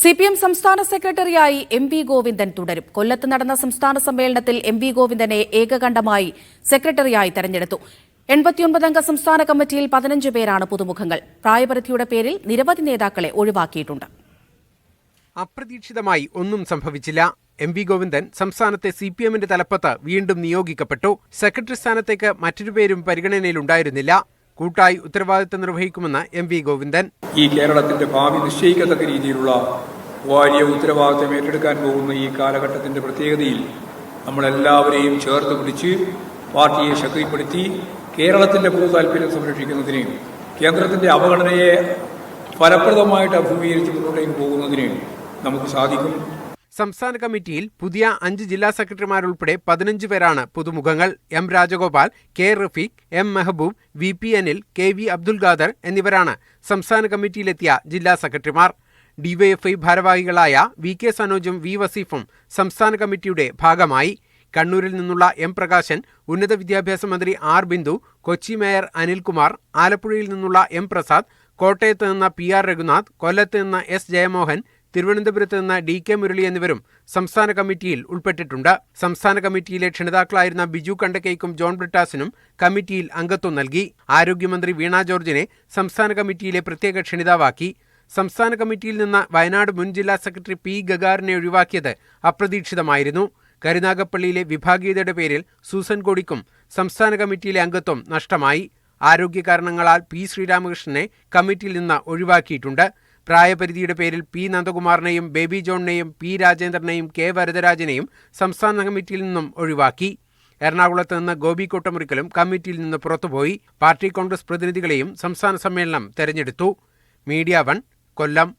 CPM സംസ്ഥാന സെക്രട്ടറിയായി M.V. Govindan തുടരും. കൊല്ലത്ത് നടന്ന സംസ്ഥാന സമ്മേളനത്തിൽ M.V. ഗോവിന്ദനെ ഏകകണ്ഠമായി സെക്രട്ടറിയായി തെരഞ്ഞെടുത്തു. 89-അംഗ സംസ്ഥാന കമ്മിറ്റിയിൽ 15 പേരാണ് പുതുമുഖങ്ങൾ. പ്രായപരിധിയുടെ പേരിൽ നിരവധി നേതാക്കളെ ഒഴിവാക്കിയിട്ടുണ്ട്. അപ്രതീക്ഷിതമായി ഒന്നും സംഭവിച്ചില്ല. M.V. ഗോവിന്ദൻ സംസ്ഥാനത്തെ CPM-ന്റെ തലപ്പത്ത് വീണ്ടും നിയോഗിക്കപ്പെട്ടു. സെക്രട്ടറി സ്ഥാനത്തേക്ക് മറ്റൊരു പേരും പരിഗണനയിലുണ്ടായിരുന്നില്ല. കൂട്ടായി ഉത്തരവാദിത്തം നിർവഹിക്കുമെന്ന് M.V. ഗോവിന്ദൻ. ഈ കേരളത്തിന്റെ ഭാവി നിശ്ചയിക്കത്തക്ക രീതിയിലുള്ള വലിയ ഉത്തരവാദിത്തം ഏറ്റെടുക്കാൻ പോകുന്ന ഈ കാലഘട്ടത്തിന്റെ പ്രത്യേകതയിൽ നമ്മളെല്ലാവരെയും ചേർത്ത് പിടിച്ച് പാർട്ടിയെ ശക്തിപ്പെടുത്തി കേരളത്തിന്റെ പൊതു താൽപര്യം സംരക്ഷിക്കുന്നതിന്, കേന്ദ്രത്തിന്റെ അവഗണനയെ ഫലപ്രദമായിട്ട് അഭിമുഖീകരിച്ച് മുന്നോട്ടേക്ക് പോകുന്നതിന് നമുക്ക് സാധിക്കും. സംസ്ഥാന കമ്മിറ്റിയിൽ പുതിയ 5 ജില്ലാ സെക്രട്ടറിമാരുൾപ്പെടെ 15 പേരാണ് പുതുമുഖങ്ങൾ. M. Rajagopal, K. Rafeeq, M. Mehboob, VP Anil, KV Abdul Khader എന്നിവരാണ് സംസ്ഥാന കമ്മിറ്റിയിലെത്തിയ ജില്ലാ സെക്രട്ടറിമാർ. DYFI ഭാരവാഹികളായ VK സനോജും V. വസീഫും സംസ്ഥാന കമ്മിറ്റിയുടെ ഭാഗമായി. കണ്ണൂരിൽ നിന്നുള്ള M. പ്രകാശൻ, ഉന്നത വിദ്യാഭ്യാസ മന്ത്രി R. ബിന്ദു, കൊച്ചി മേയർ അനിൽകുമാർ, ആലപ്പുഴയിൽ നിന്നുള്ള M. പ്രസാദ്, കോട്ടയത്ത് നിന്ന് PR. രഘുനാഥ്, കൊല്ലത്ത് നിന്ന് S. ജയമോഹൻ, തിരുവനന്തപുരത്ത് നിന്ന് DK. മുരളി എന്നിവരും സംസ്ഥാന കമ്മിറ്റിയിൽ ഉൾപ്പെട്ടിട്ടുണ്ട്. സംസ്ഥാന കമ്മിറ്റിയിലെ ക്ഷണിതാക്കളായിരുന്ന ബിജു കണ്ടക്കൈക്കും ജോൺ ബ്രിട്ടാസിനും കമ്മിറ്റിയിൽ അംഗത്വം നൽകി. ആരോഗ്യമന്ത്രി വീണ ജോർജിനെ സംസ്ഥാന കമ്മിറ്റിയിലെ പ്രത്യേക ക്ഷണിതാവാക്കി. സംസ്ഥാന കമ്മിറ്റിയിൽ നിന്ന് വയനാട് മുൻ ജില്ലാ സെക്രട്ടറി P. ഗഗാറിനെ ഒഴിവാക്കിയത് അപ്രതീക്ഷിതമായിരുന്നു. കരുനാഗപ്പള്ളിയിലെ വിഭാഗീയതയുടെ പേരിൽ സൂസൻ കൊടിക്കും സംസ്ഥാന കമ്മിറ്റിയിലെ അംഗത്വം നഷ്ടമായി. ആരോഗ്യ കാരണങ്ങളാൽ P. ശ്രീരാമകൃഷ്ണനെ കമ്മിറ്റിയിൽ നിന്ന് ഒഴിവാക്കിയിട്ടുണ്ട്. പ്രായപരിധിയുടെ പേരിൽ P. നന്ദകുമാറിനെയും ബേബി ജോണിനെയും P. രാജേന്ദ്രനെയും K. വരദരാജനെയും സംസ്ഥാന കമ്മിറ്റിയിൽ നിന്നും ഒഴിവാക്കി. എറണാകുളത്ത് നിന്ന് ഗോപി കോട്ടമുറിക്കലും കമ്മിറ്റിയിൽ നിന്ന് പുറത്തുപോയി. പാർട്ടി കോൺഗ്രസ് പ്രതിനിധികളെയും സംസ്ഥാന സമ്മേളനം തെരഞ്ഞെടുത്തു. മീഡിയ 1 കൊല്ലം.